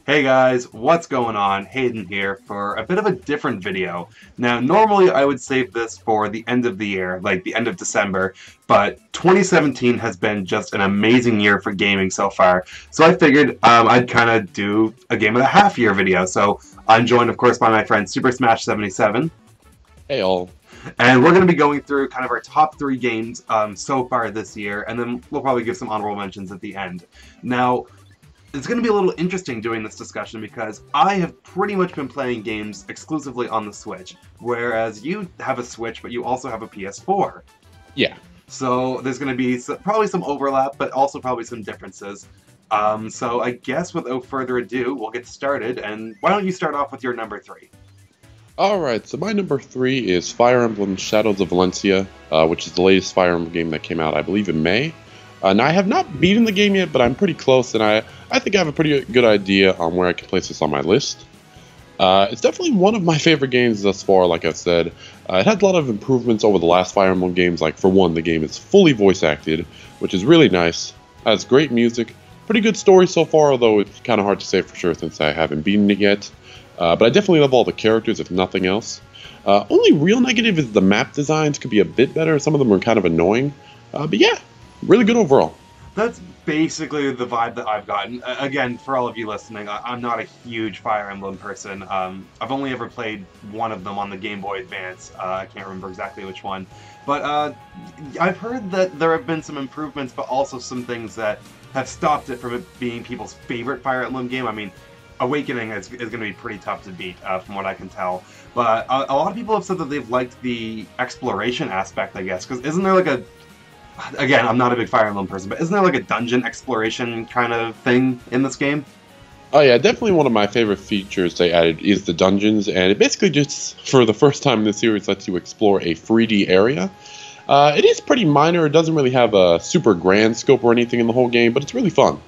Hey guys, what's going on? Hayden here for a bit of a different video. Now, normally I would save this for the end of the year, like the end of December, but 2017 has been just an amazing year for gaming so far. So I figured I'd kind of do a game of the half year video. So I'm joined, of course, by my friend Super Smash 77, Hey all. and we're going to be going through kind of our top three games so far this year, and then we'll probably give some honorable mentions at the end. Now, it's going to be a little interesting doing this discussion because I have pretty much been playing games exclusively on the Switch, whereas you have a Switch, but you also have a PS4. Yeah. So there's going to be probably some overlap, but also probably some differences. So I guess without further ado, we'll get started. And why don't you start off with your number three? Alright, so my number three is Fire Emblem Shadows of Valencia, which is the latest Fire Emblem game that came out, I believe, in May. Now, I have not beaten the game yet, but I'm pretty close, and I think I have a pretty good idea on where I can place this on my list. It's definitely one of my favorite games thus far, like I said. It has a lot of improvements over the last Fire Emblem games, like, for one, the game is fully voice-acted, which is really nice. It has great music, pretty good story so far, although it's kind of hard to say for sure since I haven't beaten it yet. But I definitely love all the characters, if nothing else. Only real negative is the map designs could be a bit better. Some of them are kind of annoying. But yeah, really good overall. That's basically the vibe that I've gotten. Again, for all of you listening, I'm not a huge Fire Emblem person. I've only ever played one of them on the Game Boy Advance. I can't remember exactly which one. But I've heard that there have been some improvements, but also some things that have stopped it from it being people's favorite Fire Emblem game. I mean, Awakening is going to be pretty tough to beat, from what I can tell. But a lot of people have said that they've liked the exploration aspect, I guess. Because isn't there like a... Again, I'm not a big Fire Emblem person, but isn't there like a dungeon exploration kind of thing in this game? Oh yeah, definitely one of my favorite features they added is the dungeons, and it basically just, for the first time in the series, lets you explore a 3D area. It is pretty minor, it doesn't really have a super grand scope or anything in the whole game, but it's really fun.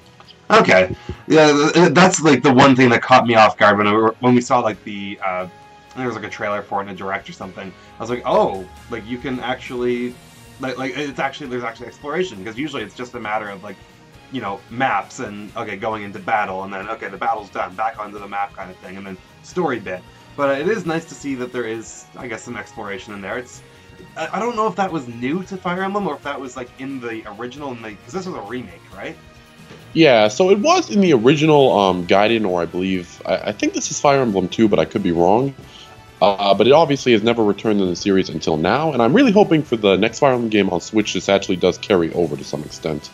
Okay, yeah, that's like the one thing that caught me off guard when we saw like there was like a trailer for it in a direct or something. I was like, oh, like you can actually like it's actually there's actually exploration because usually it's just a matter of like maps and okay going into battle and then okay the battle's done back onto the map kind of thing and then story bit. But it is nice to see that there is I guess some exploration in there. I don't know if that was new to Fire Emblem or if that was like in the original because this was a remake, right? Yeah, so it was in the original Gaiden, or I believe, I think this is Fire Emblem 2, but I could be wrong. But it obviously has never returned in the series until now, and I'm really hoping for the next Fire Emblem game on Switch this actually does carry over to some extent.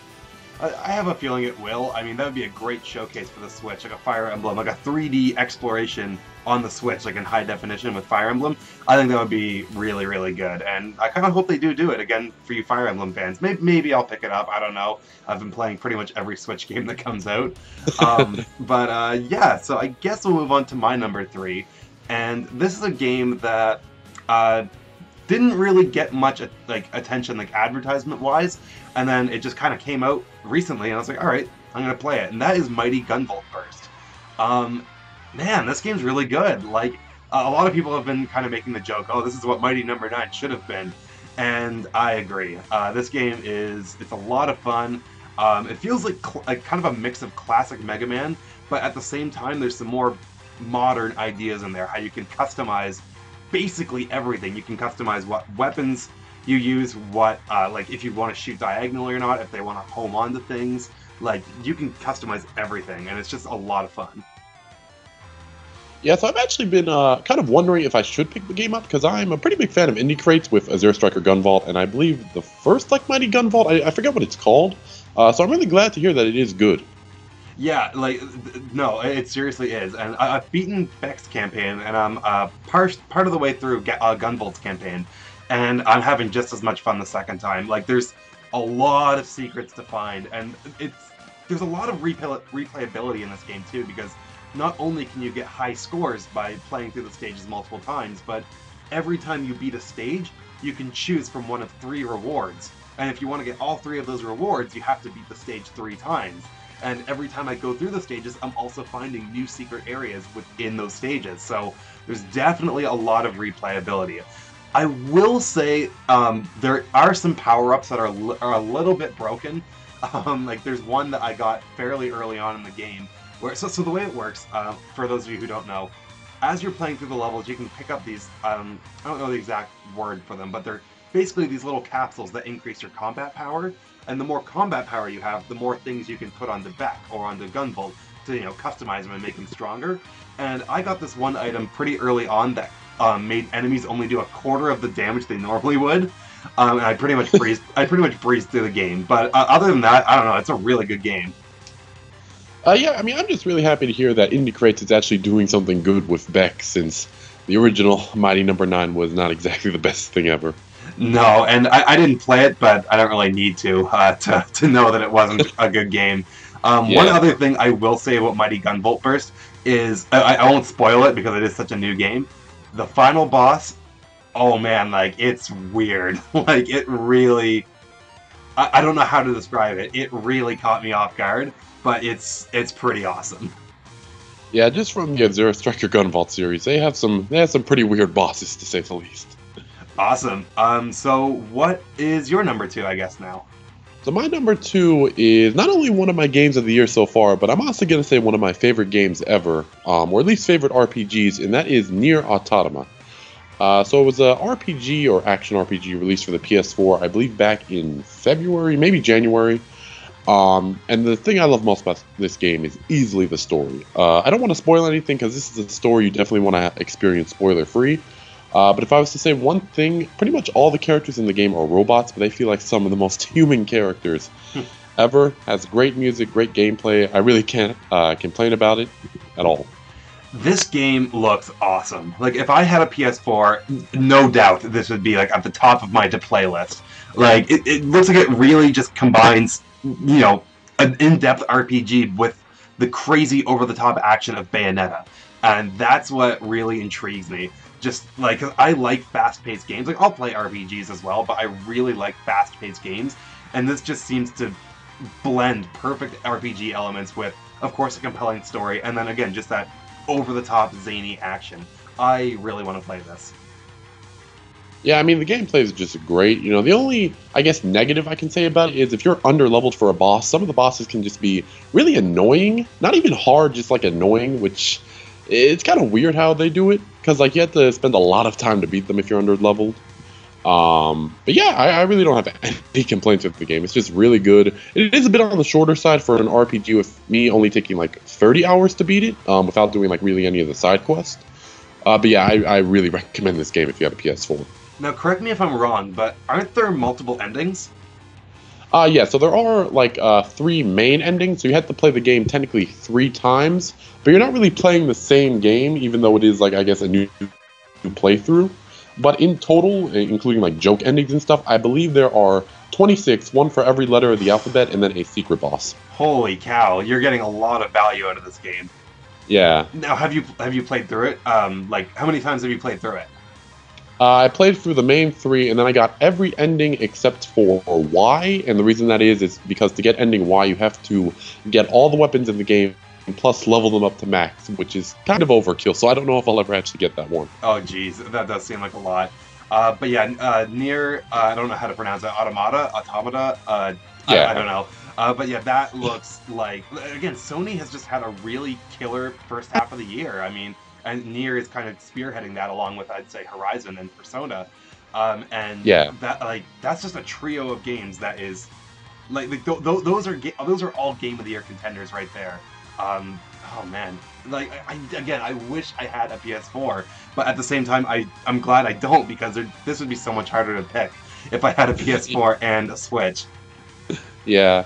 I have a feeling it will. I mean, that would be a great showcase for the Switch, like a Fire Emblem, like a 3D exploration on the Switch, like in high definition with Fire Emblem. I think that would be really, really good, and I kind of hope they do it again for you Fire Emblem fans. Maybe I'll pick it up. I don't know. I've been playing pretty much every Switch game that comes out. Yeah, so I guess we'll move on to my number three, and this is a game that didn't really get much like attention, like advertisement wise, and then it just kind of came out recently, and I was like, all right, I'm gonna play it, and that is Mighty Gunvolt Burst. Man, this game's really good. Like a lot of people have been kind of making the joke, oh, this is what Mighty Number 9 should have been, and I agree. This game it's a lot of fun. It feels like kind of a mix of classic Mega Man, but at the same time, there's some more modern ideas in there. How you can customize basically everything. You can customize what weapons you use, what like if you want to shoot diagonally or not, if they want to home onto things. Like you can customize everything, and it's just a lot of fun. Yeah, so I've actually been kind of wondering if I should pick the game up, because I'm a pretty big fan of indie crates with Azure Striker Gunvolt, and I believe the first like Mighty Gunvolt, I forget what it's called, so I'm really glad to hear that it is good. Yeah, like no, it seriously is, and I've beaten Beck's campaign, and I'm part of the way through Gunvolt's campaign, and I'm having just as much fun the second time. Like there's a lot of secrets to find, and there's a lot of replayability in this game too, because not only can you get high scores by playing through the stages multiple times, but every time you beat a stage, you can choose from one of 3 rewards. And if you want to get all 3 of those rewards, you have to beat the stage 3 times. And every time I go through the stages, I'm also finding new secret areas within those stages. So there's definitely a lot of replayability. I will say there are some power-ups that are a little bit broken. Like there's one that I got fairly early on in the game So the way it works, for those of you who don't know, as you're playing through the levels, you can pick up these. I don't know the exact word for them, but they're basically these little capsules that increase your combat power. And the more combat power you have, the more things you can put on the back or on the gunvolt to customize them and make them stronger. And I got this one item pretty early on that made enemies only do a quarter of the damage they normally would. And I pretty much breezed through the game. But other than that, I don't know. It's a really good game. Yeah, I mean, I'm just really happy to hear that Indie Crates is actually doing something good with Beck, since the original Mighty Number 9 was not exactly the best thing ever. No, and I didn't play it, but I don't really need to know that it wasn't a good game. Yeah. One other thing I will say about Mighty Gunvolt Burst is, I won't spoil it because it is such a new game, the final boss, oh man, like, it's weird. Like, it really... I don't know how to describe it. It really caught me off guard, but it's pretty awesome. Yeah, just from the Zero Striker Gunvolt series, they have some pretty weird bosses, to say the least. Awesome. So what is your number 2, I guess, now? So my number 2 is not only one of my games of the year so far, but I'm also going to say one of my favorite games ever, or at least favorite RPGs, and that is Nier Automata. So it was a RPG or action RPG released for the PS4, I believe back in February, maybe January. And the thing I love most about this game is easily the story. I don't want to spoil anything because this is a story you definitely want to experience spoiler-free. But if I was to say one thing, pretty much all the characters in the game are robots, but they feel like some of the most human characters ever. Has great music, great gameplay. I really can't complain about it at all. This game looks awesome. Like, if I had a PS4, no doubt this would be, like, at the top of my to-play list. Like, it looks like it really just combines, an in-depth RPG with the crazy over-the-top action of Bayonetta. And that's what really intrigues me. Just, like, 'cause I like fast-paced games. Like, I'll play RPGs as well, but I really like fast-paced games. And this just seems to blend perfect RPG elements with, of course, a compelling story. And then, again, just that over-the-top, zany action. I really want to play this. Yeah, I mean, the gameplay is just great. The only, I guess, negative I can say about it is if you're under-leveled for a boss, some of the bosses can just be really annoying. Not even hard, just, like, annoying, which... It's kind of weird how they do it, because, like, you have to spend a lot of time to beat them if you're under-leveled. But yeah, I really don't have any complaints with the game. It's just really good. It is a bit on the shorter side for an RPG, with me only taking like 30 hours to beat it, without doing like really any of the side quests. But yeah, I really recommend this game if you have a PS4. Now, correct me if I'm wrong, but aren't there multiple endings? Yeah, so there are like 3 main endings, so you have to play the game technically 3 times, but you're not really playing the same game, even though it is like, I guess, a new playthrough. But in total, including like joke endings and stuff, I believe there are 26, one for every letter of the alphabet, and then a secret boss. Holy cow, you're getting a lot of value out of this game. Yeah. Now, have you played through it? Like, how many times have you played through it? I played through the main 3, and then I got every ending except for Y, and the reason that is because to get ending Y, you have to get all the weapons in the game, plus level them up to max, which is kind of overkill, so I don't know if I'll ever actually get that one. Oh, geez, that does seem like a lot. But yeah, Nier, I don't know how to pronounce it, Automata? Yeah. I don't know. But yeah, that looks like, again, Sony has just had a really killer first half of the year. I mean, and Nier is kind of spearheading that along with, I'd say, Horizon and Persona. And yeah, that's just a trio of games that is, those are all Game of the Year contenders right there. Oh man, like I wish I had a PS4, but at the same time, I'm glad I don't, because this would be so much harder to pick if I had a PS4 and a Switch. Yeah.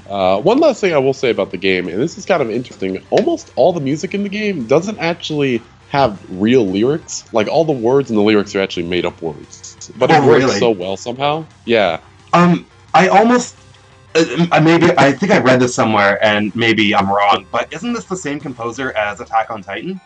One last thing I will say about the game, and this is kind of interesting, almost all the music in the game doesn't actually have real lyrics. Like, all the words in the lyrics are actually made up words. But it works so well somehow. Yeah. I almost... I think I read this somewhere, and maybe I'm wrong, but isn't this the same composer as Attack on Titan?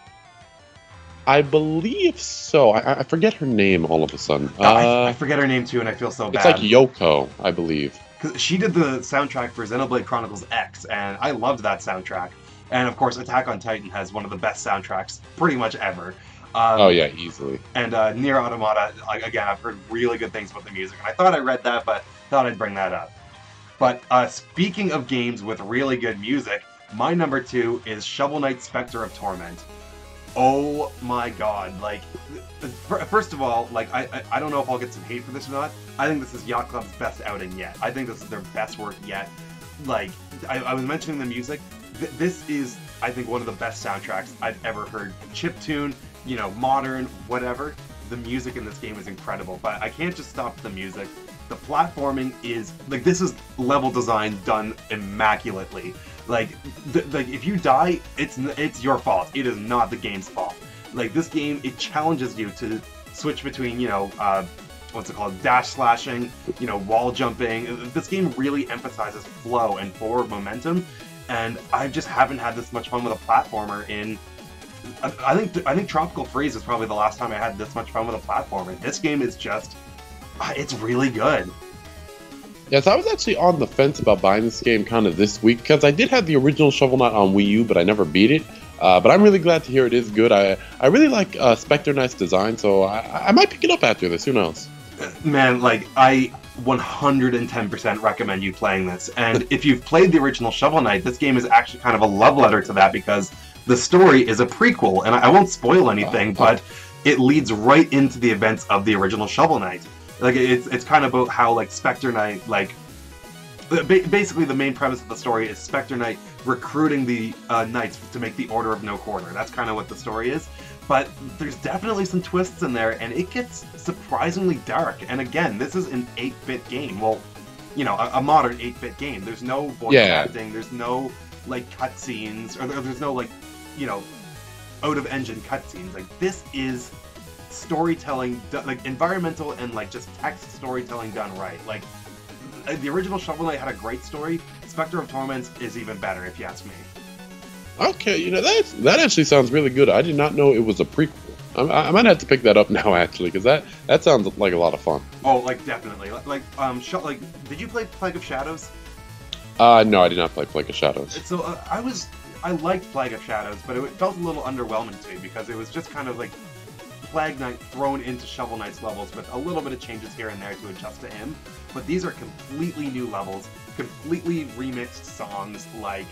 I believe so. I forget her name all of a sudden. I forget her name too, and I feel so bad. It's like Yoko, I believe. Because she did the soundtrack for Xenoblade Chronicles X, and I loved that soundtrack. And of course, Attack on Titan has one of the best soundtracks pretty much ever. Oh yeah, easily. And Nier Automata, again, I've heard really good things about the music, and I thought I read that, but thought I'd bring that up. But speaking of games with really good music, My number 2 is Shovel Knight Spectre of Torment. Oh my god, like, first of all, like, I don't know if I'll get some hate for this or not. I think this is Yacht Club's best outing yet. I think this is their best work yet. Like, I was mentioning the music. This is, I think, one of the best soundtracks I've ever heard. Chiptune, you know, modern, whatever. The music in this game is incredible, but I can't just stop at the music. The platforming is, like, this is level design done immaculately. Like, if you die, it's your fault. It is not the game's fault. Like, this game, it challenges you to switch between, you know, what's it called, dash slashing, you know, wall jumping. This game really emphasizes flow and forward momentum, and I just haven't had this much fun with a platformer in... I think Tropical Freeze is probably the last time I had this much fun with a platformer. This game is just... it's really good. Yes, I was actually on the fence about buying this game kind of this week, because I did have the original Shovel Knight on Wii U, but I never beat it. But I'm really glad to hear it is good. I really like Spectre Knight's design, so I might pick it up after this. Who knows? Man, like, I 110% recommend you playing this. And if you've played the original Shovel Knight, this game is actually kind of a love letter to that, because the story is a prequel. And I won't spoil anything, but it leads right into the events of the original Shovel Knight. Like, it's kind of about how, like, Spectre Knight, like, basically the main premise of the story is Spectre Knight recruiting the knights to make the Order of No Quarter. That's kind of what the story is. But there's definitely some twists in there, and it gets surprisingly dark. And again, this is an 8-bit game. Well, you know, a modern 8-bit game. There's no voice acting, there's no, like, cutscenes, or there's no, like, you know, out-of-engine cutscenes. Like, this is storytelling, like, environmental and, like, just text storytelling done right. Like, the original Shovel Knight had a great story. Spectre of Torment is even better, if you ask me. Okay, you know, that actually sounds really good. I did not know it was a prequel. I might have to pick that up now, actually, because that sounds like a lot of fun. Oh, like, definitely. Like, did you play Plague of Shadows? No, I did not play Plague of Shadows. So, I liked Plague of Shadows, but it felt a little underwhelming to me, because it was just kind of like Plague Knight thrown into Shovel Knight's levels with a little bit of changes here and there to adjust to him. But these are completely new levels, completely remixed songs, like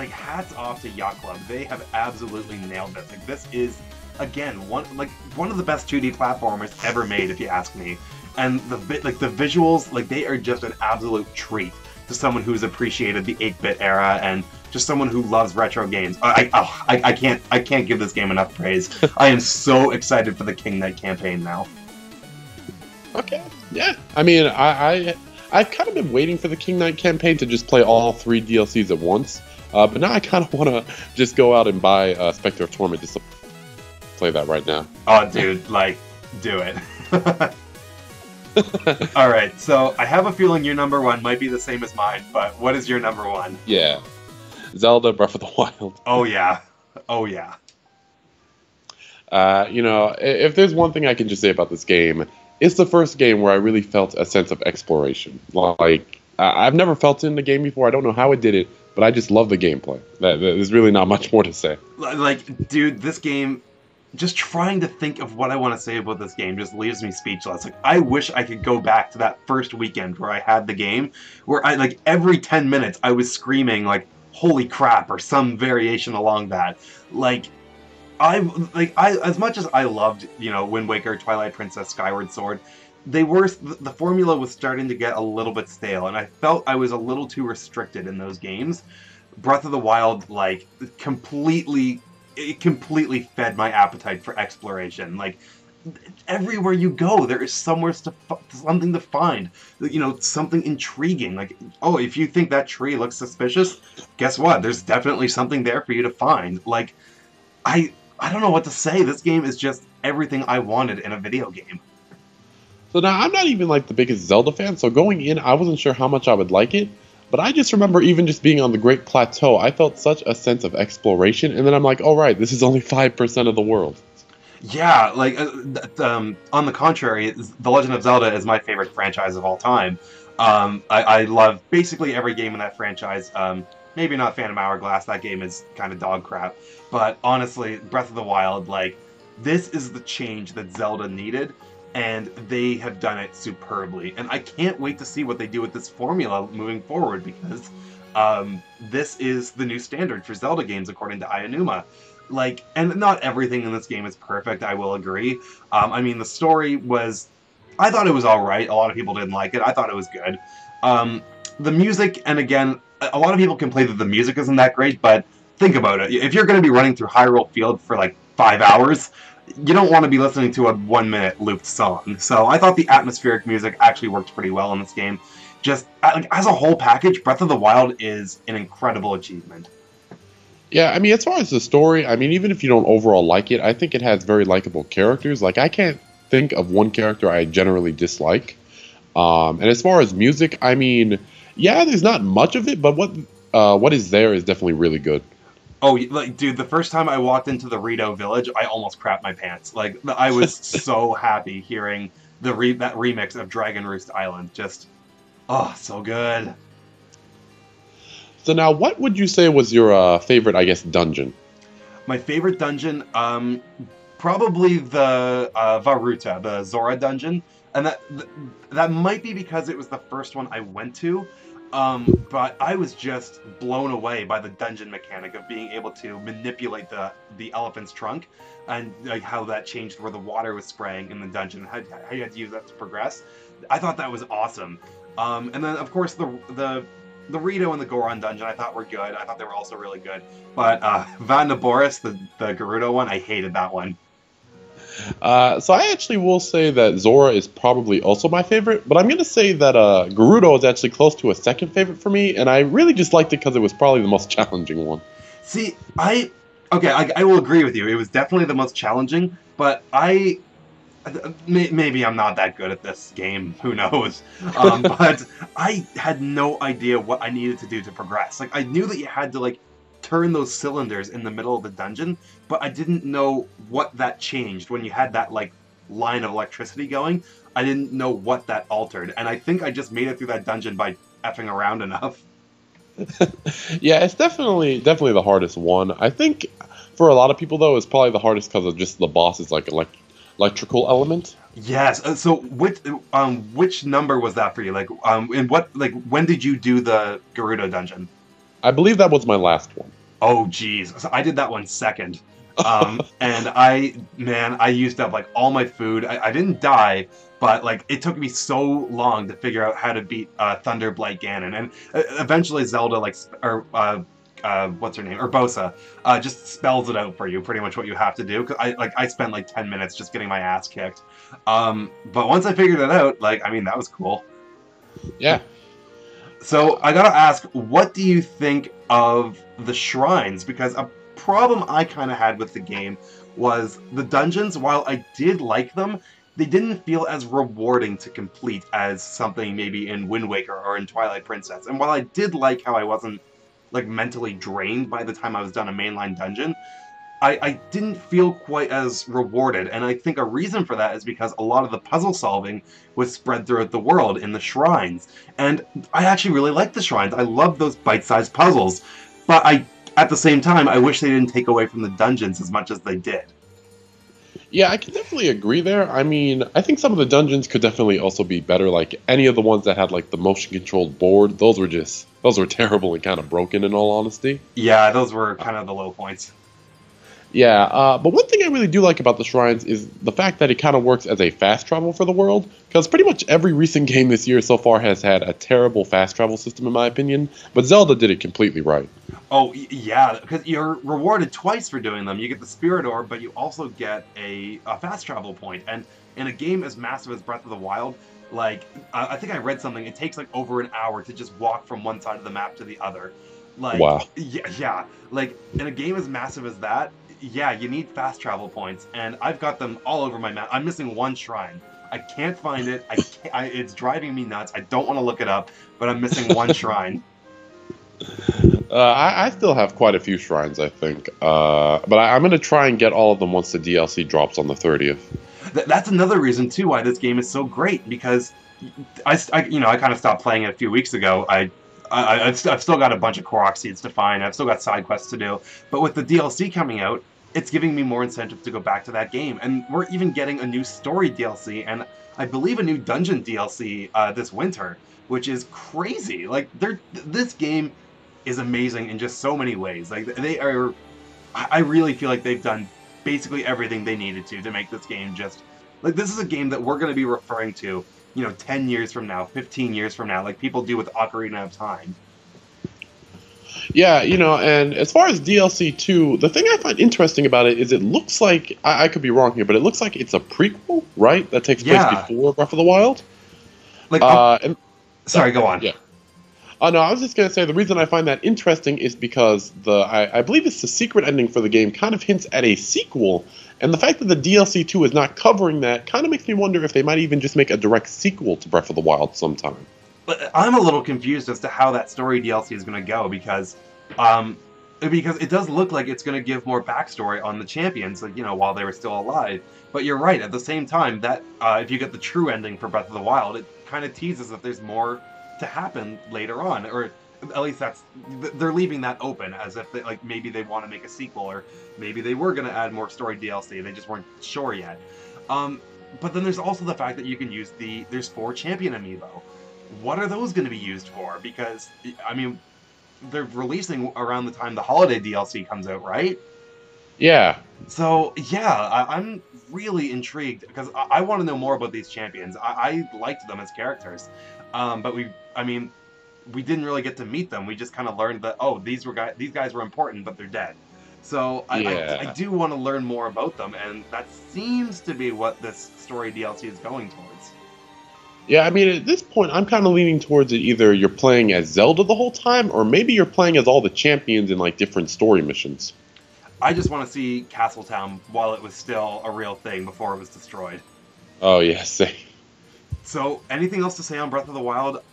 hats off to Yacht Club. They have absolutely nailed this. Like, this is, again, one of the best 2D platformers ever made, if you ask me. And the visuals, like, they are just an absolute treat to someone who's appreciated the 8-bit era and just someone who loves retro games. I can't give this game enough praise. I am so excited for the King Knight campaign now. Okay, yeah. I mean, I've kind of been waiting for the King Knight campaign to just play all 3 DLCs at once. But now I kind of want to just go out and buy Spectre of Torment just to play that right now. Oh, dude, like, do it. Alright, so I have a feeling your number 1 might be the same as mine, but what is your number 1? Yeah. Zelda Breath of the Wild. Oh, yeah. Oh, yeah. You know, if there's one thing I can just say about this game, it's the first game where I really felt a sense of exploration. Like, I've never felt it in the game before. I don't know how it did it, but I just love the gameplay. There's really not much more to say. Like, dude, this game, just trying to think of what I want to say about this game just leaves me speechless. Like, I wish I could go back to that first weekend where I had the game, where I, like, every 10 minutes I was screaming, like, holy crap, or some variation along that. Like, as much as I loved, you know, Wind Waker, Twilight Princess, Skyward Sword, the formula was starting to get a little bit stale, and I felt I was a little too restricted in those games. Breath of the Wild, like, completely fed my appetite for exploration. Like, everywhere you go, there is something to find. You know, something intriguing. Like, oh, if you think that tree looks suspicious, guess what? There's definitely something there for you to find. Like, I don't know what to say. This game is just everything I wanted in a video game. So now, I'm not even, like, the biggest Zelda fan, so going in, I wasn't sure how much I would like it. But I just remember even just being on the Great Plateau, I felt such a sense of exploration, and then I'm like, oh, right, this is only 5% of the world. Yeah, like, on the contrary, The Legend of Zelda is my favorite franchise of all time. I love basically every game in that franchise. Maybe not Phantom Hourglass, that game is kind of dog crap. But honestly, Breath of the Wild, like, this is the change that Zelda needed. and they have done it superbly. And I can't wait to see what they do with this formula moving forward, because this is the new standard for Zelda games, according to Aonuma. Like, and not everything in this game is perfect, I will agree. I mean, the story was, I thought it was alright. A lot of people didn't like it. I thought it was good. The music, and again, a lot of people complain that the music isn't that great, but think about it. If you're going to be running through Hyrule Field for like 5 hours, you don't want to be listening to a 1-minute looped song. So I thought the atmospheric music actually worked pretty well in this game. Just, like, as a whole package, Breath of the Wild is an incredible achievement. Yeah, I mean, as far as the story, I mean, even if you don't overall like it, I think it has very likable characters. Like, I can't think of one character I generally dislike. And as far as music, I mean, yeah, there's not much of it, but what is there is definitely really good. Oh, like, dude, the first time I walked into the Rito Village, I almost crapped my pants. Like, I was so happy hearing that remix of Dragon Roost Island. Just, oh, so good. So now, what would you say was your favorite, I guess, dungeon? My favorite dungeon, probably the Varuta, the Zora dungeon, and that might be because it was the first one I went to. But I was just blown away by the dungeon mechanic of being able to manipulate the elephant's trunk, and like how that changed where the water was spraying in the dungeon, how you had to use that to progress. I thought that was awesome. And then of course the Rito and the Goron dungeon I thought were good. I thought they were also really good. But Van Boris, the Gerudo one, I hated that one. So I actually will say that Zora is probably also my favorite, but I'm going to say that Gerudo is actually close to a second favorite for me, and I really just liked it because it was probably the most challenging one. See, I will agree with you. It was definitely the most challenging, but maybe I'm not that good at this game. Who knows? But I had no idea what I needed to do to progress. Like, I knew that you had to, like, turn those cylinders in the middle of the dungeon, but I didn't know what that changed when you had that, like, line of electricity going. I didn't know what that altered, and I think I just made it through that dungeon by effing around enough. Yeah, it's definitely the hardest one. I think for a lot of people though, it's probably the hardest because of just the boss's like electrical element. Yes. So which number was that for you? Like, and what, like, when did you do the Gerudo dungeon? I believe that was my last one. Oh, geez. So I did that one second. And I used up like all my food. I didn't die, but like it took me so long to figure out how to beat Thunder Blight Ganon, and eventually Zelda, like, what's her name, Urbosa, just spells it out for you, pretty much what you have to do. 'Cause I spent like 10 minutes just getting my ass kicked. But once I figured it out, like, I mean, that was cool. Yeah. So I gotta ask, what do you think of the shrines? Because a problem I kind of had with the game was the dungeons, while I did like them, they didn't feel as rewarding to complete as something maybe in Wind Waker or in Twilight Princess. And while I did like how I wasn't, like, mentally drained by the time I was done a mainline dungeon, I didn't feel quite as rewarded, and I think a reason for that is because a lot of the puzzle solving was spread throughout the world in the shrines. And I actually really like the shrines. I love those bite-sized puzzles, but at the same time, I wish they didn't take away from the dungeons as much as they did. Yeah, I can definitely agree there. I mean, I think some of the dungeons could definitely also be better. Like any of the ones that had like the motion controlled board, those were terrible and kind of broken in all honesty. Yeah, those were kind of the low points. Yeah, but one thing I really do like about the shrines is the fact that it kind of works as a fast travel for the world, because pretty much every recent game this year so far has had a terrible fast travel system in my opinion, but Zelda did it completely right. Oh, yeah, because you're rewarded twice for doing them. You get the Spirit Orb, but you also get a fast travel point, and in a game as massive as Breath of the Wild, like, I think I read something, it takes like over an hour to just walk from one side of the map to the other. Like, wow. Yeah, like, in a game as massive as that, yeah, you need fast travel points, and I've got them all over my map. I'm missing one shrine. I can't find it. It's driving me nuts. I don't want to look it up, but I'm missing one shrine. I still have quite a few shrines, I think, but I'm going to try and get all of them once the DLC drops on the 30th. That's another reason too why this game is so great, because I kind of stopped playing it a few weeks ago. I've still got a bunch of Korok seeds to find. I've still got side quests to do. But with the DLC coming out, it's giving me more incentive to go back to that game. And we're even getting a new story DLC and I believe a new dungeon DLC this winter, which is crazy. Like this game is amazing in just so many ways. Like they are, I really feel like they've done basically everything they needed to make this game just like this is a game that we're going to be referring to, 10 years from now, 15 years from now, like people do with Ocarina of Time. Yeah, and as far as DLC 2, the thing I find interesting about it is it looks like, I could be wrong here, but it looks like it's a prequel, right? That takes place Yeah. before Breath of the Wild? Like, And sorry, go on. yeah. Oh no, I was just gonna say the reason I find that interesting is because I believe it's the secret ending for the game kind of hints at a sequel, and the fact that the DLC 2 is not covering that kind of makes me wonder if they might even just make a direct sequel to Breath of the Wild sometime. But I'm a little confused as to how that story DLC is going to go because it does look like it's going to give more backstory on the champions, like, while they were still alive. But you're right. At the same time, that if you get the true ending for Breath of the Wild, it kind of teases that there's more to happen later on, or at least they're leaving that open as if like maybe they want to make a sequel, or maybe they were going to add more story DLC. They just weren't sure yet. But then there's also the fact that you can use there's 4 champion amiibo. What are those going to be used for? Because I mean, they're releasing around the time the holiday DLC comes out, right? Yeah. So yeah, I'm really intrigued because I want to know more about these champions. I liked them as characters, but we didn't really get to meet them. We just kind of learned that these guys were important, but they're dead. So I Yeah. do want to learn more about them, and that seems to be what this story DLC is going towards. Yeah, I mean, at this point, I'm kind of leaning towards it. Either you're playing as Zelda the whole time, or maybe you're playing as all the champions in like different story missions. I just want to see Castletown while it was still a real thing before it was destroyed. Oh yeah, same. So, anything else to say on Breath of the Wild?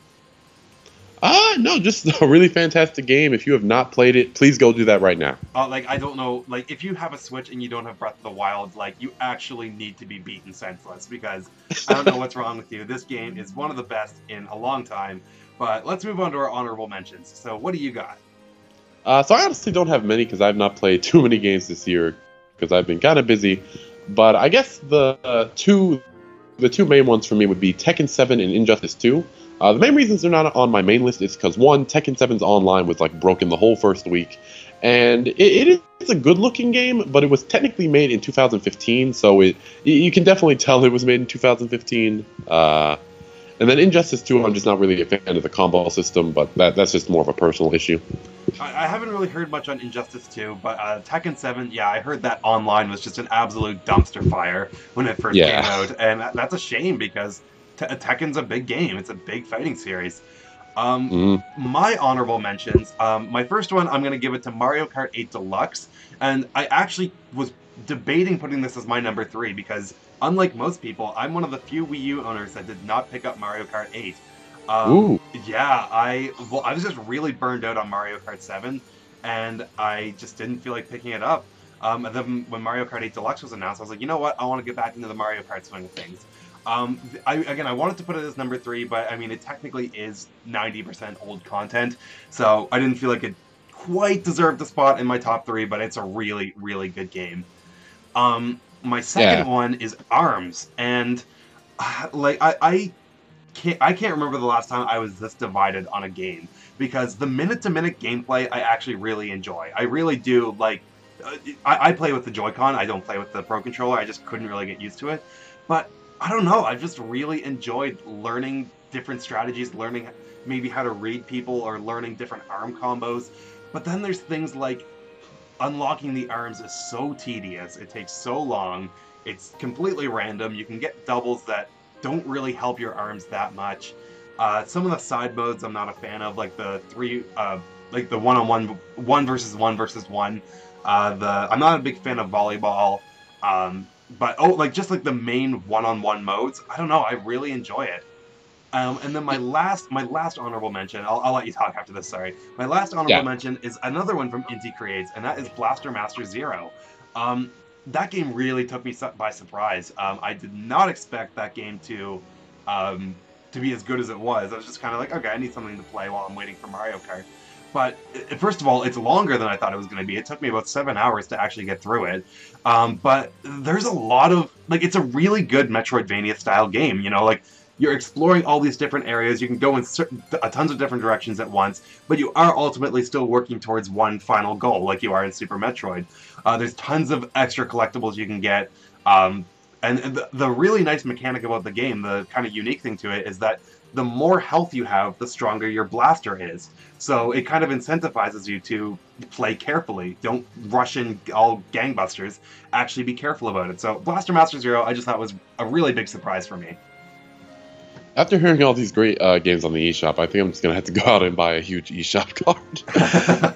No, just a really fantastic game. If you have not played it, please go do that right now. I don't know, like, if you have a Switch and you don't have Breath of the Wild, like, you actually need to be beaten senseless, because I don't know what's wrong with you. This game is one of the best in a long time, but let's move on to our honorable mentions. So, what do you got? So I honestly don't have many because I've not played too many games this year because I've been kind of busy. But I guess the two main ones for me would be Tekken 7 and Injustice 2. The main reasons they're not on my main list is because one, Tekken 7's online was like broken the whole first week, and it is a good-looking game, but it was technically made in 2015, so you can definitely tell it was made in 2015. And then Injustice 2, I'm just not really a fan of the combo system, but that's just more of a personal issue. I haven't really heard much on Injustice 2, but Tekken 7, yeah, I heard that online was just an absolute dumpster fire when it first came out, and that's a shame because Tekken's a big game. It's a big fighting series. My honorable mentions, my first one, I'm going to give it to Mario Kart 8 Deluxe, and I actually was debating putting this as my number 3 because, unlike most people, I'm one of the few Wii U owners that did not pick up Mario Kart 8. Ooh. Yeah, I was just really burned out on Mario Kart 7, and I just didn't feel like picking it up. And then when Mario Kart 8 Deluxe was announced, I was like, you know what? I want to get back into the Mario Kart swing of things. I wanted to put it as number 3, but I mean, it technically is 90% old content, so I didn't feel like it quite deserved a spot in my top 3, but it's a really, really good game. My second one is ARMS, and I can't remember the last time I was this divided on a game, because the minute-to-minute gameplay I actually really enjoy. I really do, like, I play with the Joy-Con, I don't play with the Pro Controller, I just couldn't really get used to it. But, I don't know, I just really enjoyed learning different strategies, learning maybe how to read people, or learning different arm combos. But then there's things like unlocking the arms is so tedious, it takes so long, it's completely random, you can get doubles that don't really help your arms that much. Some of the side modes I'm not a fan of, like the one-on-one, one versus one. I'm not a big fan of volleyball, but just like the main one-on-one modes, I don't know, I really enjoy it. And then my last honorable mention, I'll let you talk after this, sorry. My last honorable mention is another one from Inti Creates, and that is Blaster Master Zero. That game really took me by surprise. I did not expect that game to be as good as it was. I was just kind of like, okay, I need something to play while I'm waiting for Mario Kart. but first of all, it's longer than I thought it was going to be. It took me about 7 hours to actually get through it. But there's a lot of, like, it's a really good Metroidvania-style game, you know? Like, you're exploring all these different areas. You can go in tons of different directions at once, but you are ultimately still working towards one final goal, like you are in Super Metroid. There's tons of extra collectibles you can get. And the really nice mechanic about the game, the kind of unique thing to it, is that the more health you have, the stronger your blaster is. So it kind of incentivizes you to play carefully. Don't rush in all gangbusters. Actually be careful about it. So Blaster Master Zero, I just thought was a really big surprise for me. After hearing all these great games on the eShop, I think I'm just going to have to go out and buy a huge eShop card.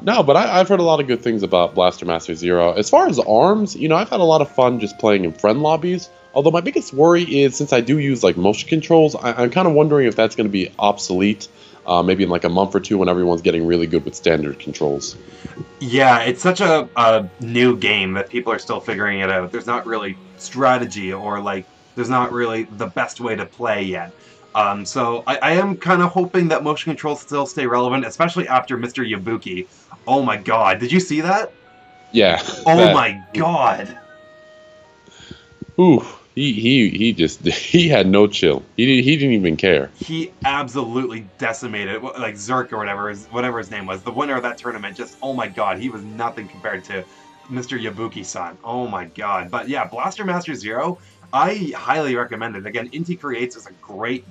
No, but I've heard a lot of good things about Blaster Master Zero. As far as ARMS, you know, I've had a lot of fun just playing in friend lobbies. Although my biggest worry is, since I do use like motion controls, I'm kind of wondering if that's going to be obsolete maybe in like a month or two when everyone's getting really good with standard controls. Yeah, it's such a new game that people are still figuring it out. There's not really strategy or like there's not really the best way to play yet. So I am kind of hoping that motion controls still stay relevant, especially after Mr. Yabuki. Oh my god, did you see that? Yeah. Oh my god. Ooh, he had no chill. He didn't even care. He absolutely decimated, like Zerk or whatever his name was, the winner of that tournament. Just, oh my god, he was nothing compared to Mr. Yabuki-san. Oh my god. But yeah, Blaster Master Zero, I highly recommend it. Again, Inti Creates is a great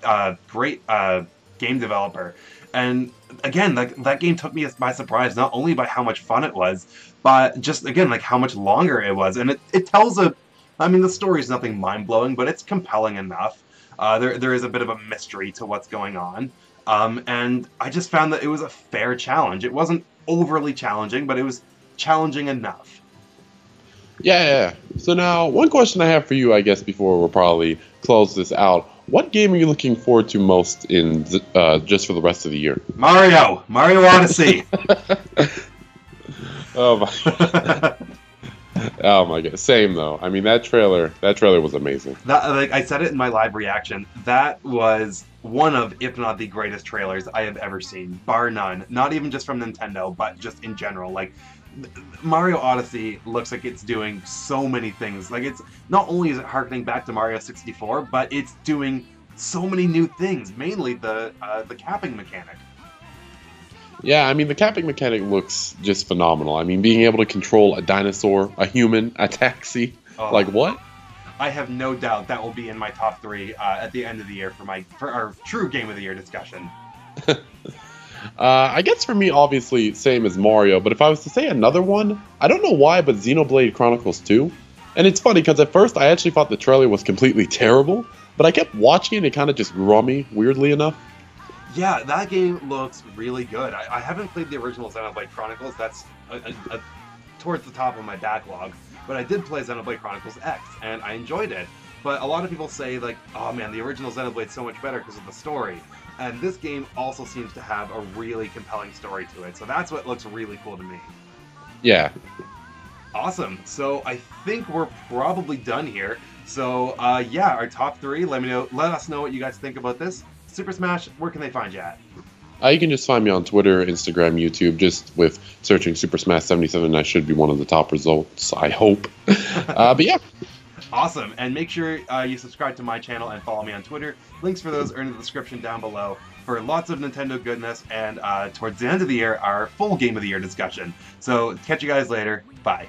game developer. And again, that game took me by surprise, not only by how much fun it was, but just, again, like how much longer it was. And it tells I mean, the story is nothing mind-blowing, but it's compelling enough. There is a bit of a mystery to what's going on. And I just found that it was a fair challenge. It wasn't overly challenging, but it was challenging enough. Yeah. So now, one question I have for you, I guess, before we'll probably close this out. What game are you looking forward to most in just for the rest of the year? Mario Odyssey. Oh my. Oh my god, same though. I mean, that trailer was amazing. Like I said it in my live reaction, that was one of, if not the greatest trailers I have ever seen, bar none. Not even just from Nintendo, but just in general. Like, Mario Odyssey looks like it's doing so many things. Like, it's not only is it harkening back to Mario 64, but it's doing so many new things. Mainly the capping mechanic. Yeah, I mean, the capping mechanic looks just phenomenal. I mean, being able to control a dinosaur, a human, a taxi, like what? I have no doubt that will be in my top 3 at the end of the year for our true Game of the Year discussion. I guess for me, obviously, same as Mario, but if I was to say another one, I don't know why, but Xenoblade Chronicles 2. And it's funny, because at first I actually thought the trailer was completely terrible, but I kept watching it, it kind of just grew on me, weirdly enough. Yeah, that game looks really good. I haven't played the original Xenoblade Chronicles, that's towards the top of my backlog, but I did play Xenoblade Chronicles X, and I enjoyed it. But a lot of people say, like, oh man, the original Xenoblade's so much better because of the story. And this game also seems to have a really compelling story to it, so that's what looks really cool to me. Yeah. Awesome. So I think we're probably done here. So yeah, our top 3. Let us know what you guys think about this. Super Smash, where can they find you at? You can just find me on Twitter, Instagram, YouTube, just with searching Super Smash 77. I should be one of the top results, I hope. But yeah. Awesome. And make sure you subscribe to my channel and follow me on Twitter. Links for those are in the description down below for lots of Nintendo goodness and towards the end of the year, our full Game of the Year discussion. So catch you guys later. Bye.